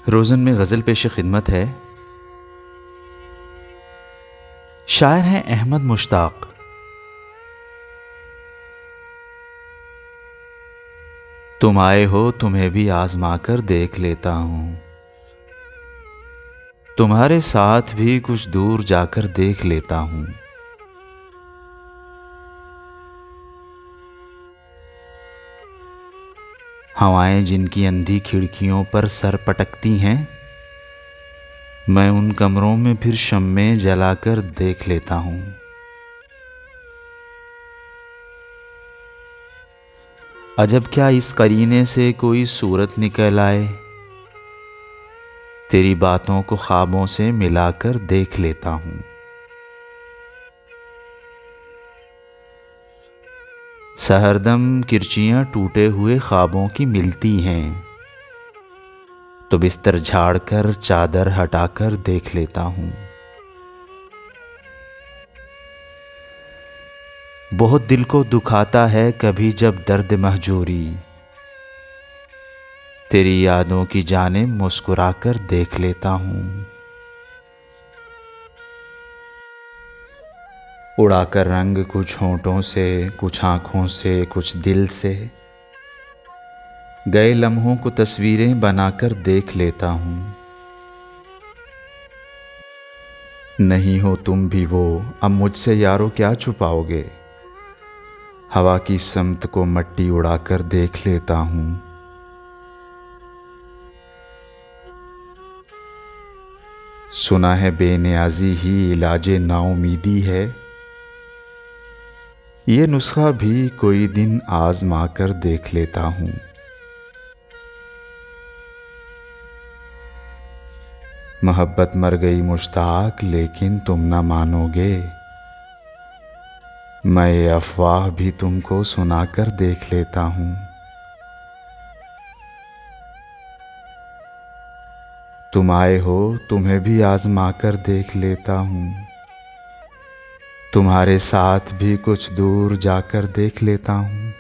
रोज़न में गज़ल पेश खिदमत है। शायर हैं अहमद मुश्ताक। तुम आए हो, तुम्हें भी आज़मा कर देख लेता हूँ। तुम्हारे साथ भी कुछ दूर जाकर देख लेता हूँ। हवाएं जिनकी अंधी खिड़कियों पर सर पटकती हैं, मैं उन कमरों में फिर शम्मे जलाकर देख लेता हूँ। अजब क्या इस करीने से कोई सूरत निकल आए, तेरी बातों को ख्वाबों से मिलाकर देख लेता हूँ। सहरदम किरचियाँ टूटे हुए ख्वाबों की मिलती हैं, तो बिस्तर झाड़कर चादर हटाकर देख लेता हूँ। बहुत दिल को दुखाता है कभी जब दर्द महजूरी, तेरी यादों की जानिब मुस्कुराकर देख लेता हूँ। उड़ाकर रंग कुछ होंठों से, कुछ आँखों से, कुछ दिल से, गए लम्हों को तस्वीरें बनाकर देख लेता हूँ। नहीं हो तुम भी वो, अब मुझसे यारो क्या छुपाओगे, हवा की समत को मट्टी उड़ाकर देख लेता हूँ। सुना है बेनियाजी ही इलाजे नाउमीदी है, ये नुस्खा भी कोई दिन आजमा कर देख लेता हूँ। मोहब्बत मर गई मुश्ताक, लेकिन तुम न मानोगे, मैं ये अफवाह भी तुमको सुनाकर देख लेता हूँ। तुम आए हो, तुम्हें भी आजमा कर देख लेता हूँ। तुम्हारे साथ भी कुछ दूर जाकर देख लेता हूँ।